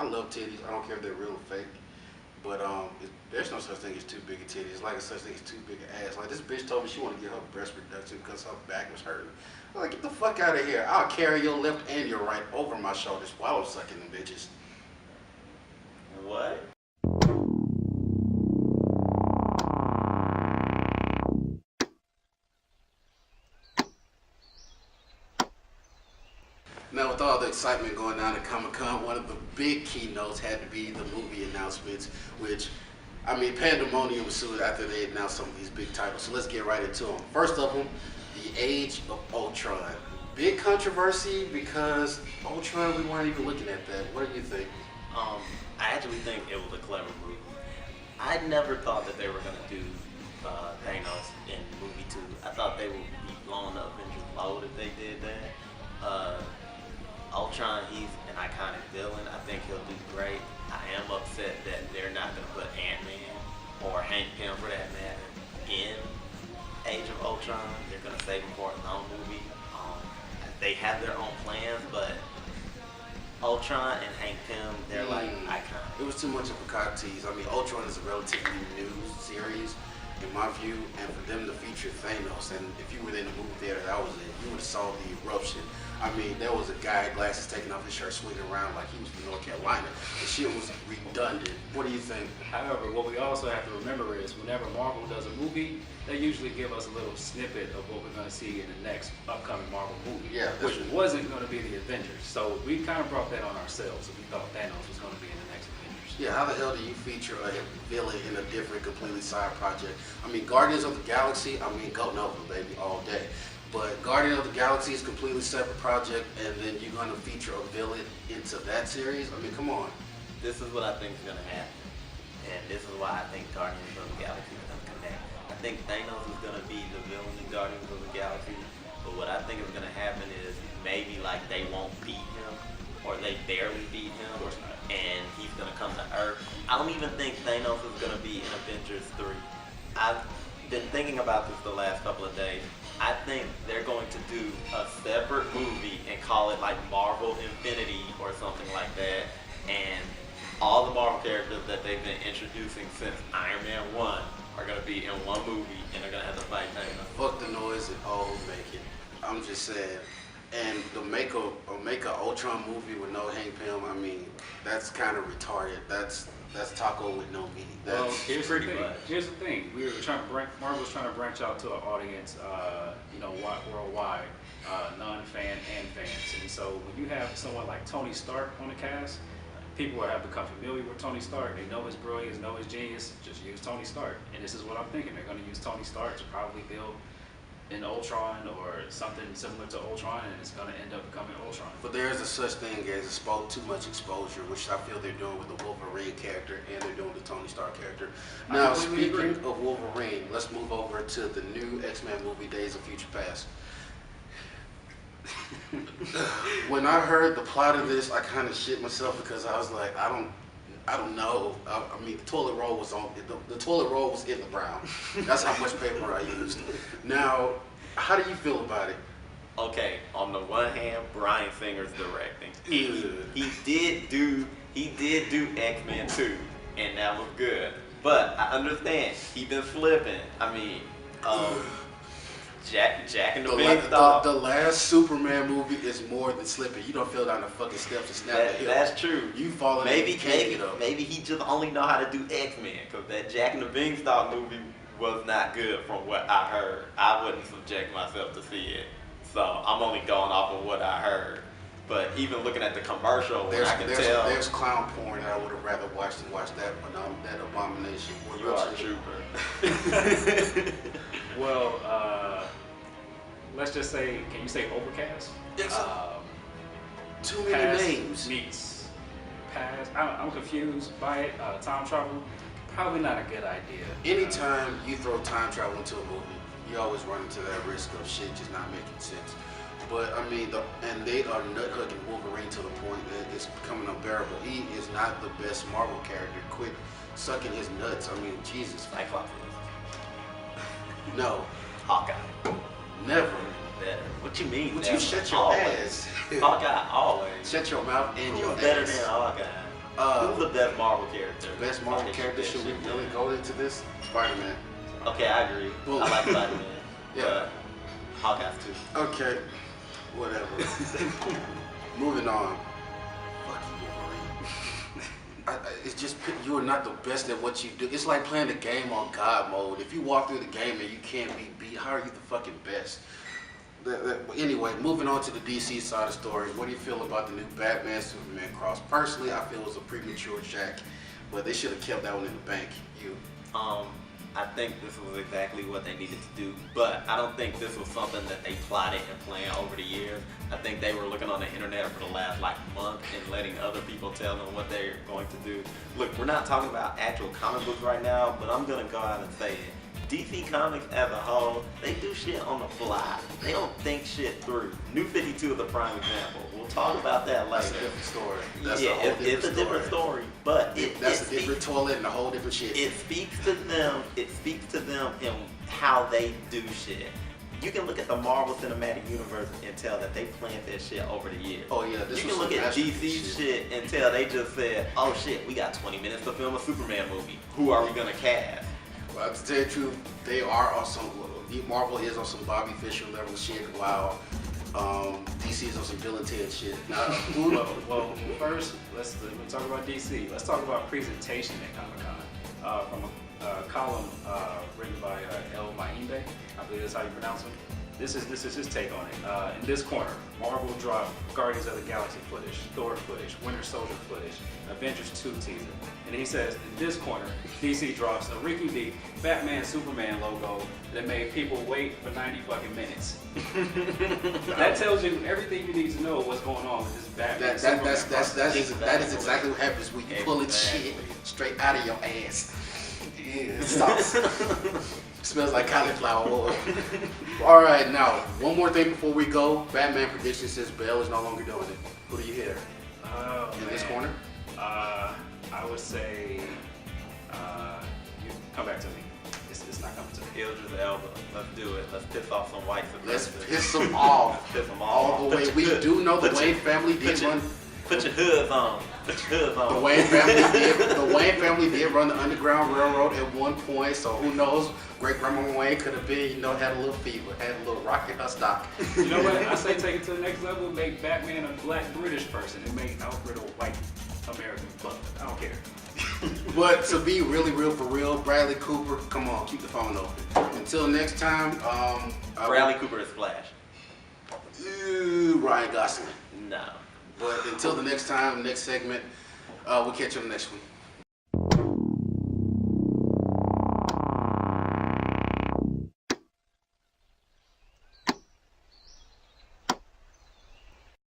I love titties. I don't care if they're real or fake. But there's no such thing as too big a titty. It's like a such thing as too big an ass. Like this bitch told me she wanted to get her breast reduction because her back was hurting. I'm like, get the fuck out of here. I'll carry your left and your right over my shoulders while I'm sucking them bitches. What? Now, with all the excitement going on at Comic-Con, one of the big keynotes had to be the movie announcements, which, I mean, pandemonium ensued after they announced some of these big titles. So let's get right into them. First of them, The Age of Ultron. Big controversy because Ultron, we weren't even looking at that. What do you think? I actually think it was a clever move. I never thought that they were going to do Thanos in movie 2. I thought they would be blowing up Avengers load if they did that. Ultron, he's an iconic villain. I think he'll do great. I am upset that they're not going to put Ant-Man or Hank Pym, for that matter, in Age of Ultron. They're going to save him for his own movie. They have their own plans, but Ultron and Hank Pym, they're like icons. It was too much of a cock tease. I mean, Ultron is a relatively new series, in my view, and for them to feature Thanos, and if you were in the movie theater, that was it. You would have saw the eruption. I mean, there was a guy, glasses taking off his shirt, swinging around like he was from North Carolina. The shit was redundant. What do you think? However, what we also have to remember is whenever Marvel does a movie, they usually give us a little snippet of what we're going to see in the next upcoming Marvel movie, Yeah, which wasn't going to be the Avengers. So we kind of brought that on ourselves if we thought Thanos was going to be in the next Avengers. Yeah, how the hell do you feature a villain in a different, completely side project? I mean, Guardians of the Galaxy, I mean, go Nova, baby, all day. But Guardians of the Galaxy is a completely separate project, and then you're going to feature a villain into that series? I mean, come on. This is what I think is going to happen. And this is why I think Guardians of the Galaxy is going to connect. I think Thanos is going to be the villain in Guardians of the Galaxy. But what I think is going to happen is maybe like they won't beat him, or they barely beat him, and he's going to come to Earth. I don't even think Thanos is going to be in Avengers 3. I've been thinking about this the last couple of days. I think they're going to do a separate movie and call it like Marvel Infinity or something like that. And all the Marvel characters that they've been introducing since Iron Man 1 are going to be in one movie, and they're going to have to fight Thanos. Fuck the noise and all make it. I'm just saying. And to make a Ultron movie with no Hank Pym, I mean, that's kind of retarded. That's taco with no meat. Well, here's the thing. Here's the thing. Marvel was trying to branch out to an audience, worldwide, non-fan and fans. And so when you have someone like Tony Stark on the cast, people will have become familiar with Tony Stark. They know his brilliance, know his genius. Just use Tony Stark. And this is what I'm thinking. They're going to use Tony Stark to probably build an Ultron or something similar to Ultron, and it's going to end up becoming Ultron. But there is a such thing as too much exposure, which I feel they're doing with the Wolverine character, and they're doing with the Tony Stark character. Now, speaking of Wolverine, let's move over to the new X-Men movie, Days of Future Past. When I heard the plot of this, I kind of shit myself because I was like, I don't know. I mean, the toilet roll was the toilet roll was in the brown. That's how much paper I used. Now, how do you feel about it? Okay, on the one hand, Bryan Singer's directing. He did do X-Men 2, and that was good. But I understand he been flipping. I mean, Jack and the Beanstalk. The last Superman movie is more than slipping. You don't feel down the fucking steps and snap the hill. That's true. You falling. Maybe he just only know how to do X-Men, because that Jack and the Beanstalk movie was not good from what I heard. I wouldn't subject myself to see it, so I'm only going off of what I heard. But even looking at the commercial, tell there's clown porn that I would have rather watched than watch that abomination. You are a trooper. Well, let's just say, can you say overcast? Too many names. Meets past. I'm confused by it. Time travel, probably not a good idea. Anytime you throw time travel into a movie, you always run into that risk of shit just not making sense. But I mean, and they are nut-hugging Wolverine to the point that it's becoming unbearable. He is not the best Marvel character. Quit sucking his nuts. I mean, Jesus. Cyclops. No. Hawkeye. Never. Better. What you mean? Would you shut your ass? Hawkeye always. Shut your mouth and your ass. Better than Hawkeye. best Marvel character. Best Marvel character, should we really go into this? Spider-Man. Okay, I agree. Boom. I like Spider-Man. Yeah. Hawkeye's too. Okay, whatever. Moving on. Fuck you, Wolverine. It's just, you are not the best at what you do. It's like playing the game on God mode. If you walk through the game and you can't be beat, how are you the fucking best? Anyway, moving on to the DC side of the story. What do you feel about the new Batman Superman cross? Personally, I feel it was a premature jack, but they should have kept that one in the bank. You? I think this was exactly what they needed to do, but I don't think this was something that they plotted and planned over the years. I think they were looking on the internet for the last month and letting other people tell them what they're going to do. Look, we're not talking about actual comic books right now, but I'm gonna go out and say it. DC Comics as a whole, they do shit on the fly. They don't think shit through. New 52 is a prime example. We'll talk about that later. That's a different story. That's It's a different story, but that's a different toilet and a whole different shit. It speaks to them. It speaks to them in how they do shit. You can look at the Marvel Cinematic Universe and tell that they planned that shit over the years. Oh yeah, you can look at DC shit and tell they just said, oh shit, we got 20 minutes to film a Superman movie. Who are we gonna cast? Well, to tell you the truth, they are on some, Marvel is on some Bobby Fischer level shit, while DC is on some Bill and Ted shit. Well, first, let's talk about DC. Let's talk about presentation at Comic-Con. From a column written by El Maimbe, I believe that's how you pronounce him. This is his take on it. In this corner, Marvel dropped Guardians of the Galaxy footage, Thor footage, Winter Soldier footage, Avengers 2 teaser. And he says, in this corner, DC drops a rinky-dink Batman Superman logo that made people wait for 90 fucking minutes. That tells you everything you need to know what's going on with this Batman Superman. That is exactly what happens when you pulling shit straight out of your ass. Yeah, it stops. Smells like cauliflower oil. All right, now, one more thing before we go. Batman prediction says Bale is no longer doing it. Who do you hear? In this corner? I would say, you come back to me. It's not coming to me. Idris Elba. Let's do it. Let's piss off some white supremacists. Let's piss them off. Piss them all the way. We do know the Wayne family did run. Put your hoods on. Put your hoods on. The Wayne family did run the Underground Railroad at one point, so who knows? Great Grandma Wayne could have been, had a little fever, had a little rock in her stock. You know what? I say take it to the next level, make Batman a black British person, and make Alfred a white American. But I don't care. But to be really real for real, Bradley Cooper, come on, keep the phone open. Until next time, Bradley Cooper is Flash. Ryan Gosling. No. But until the next time, next segment, we'll catch you on the next one.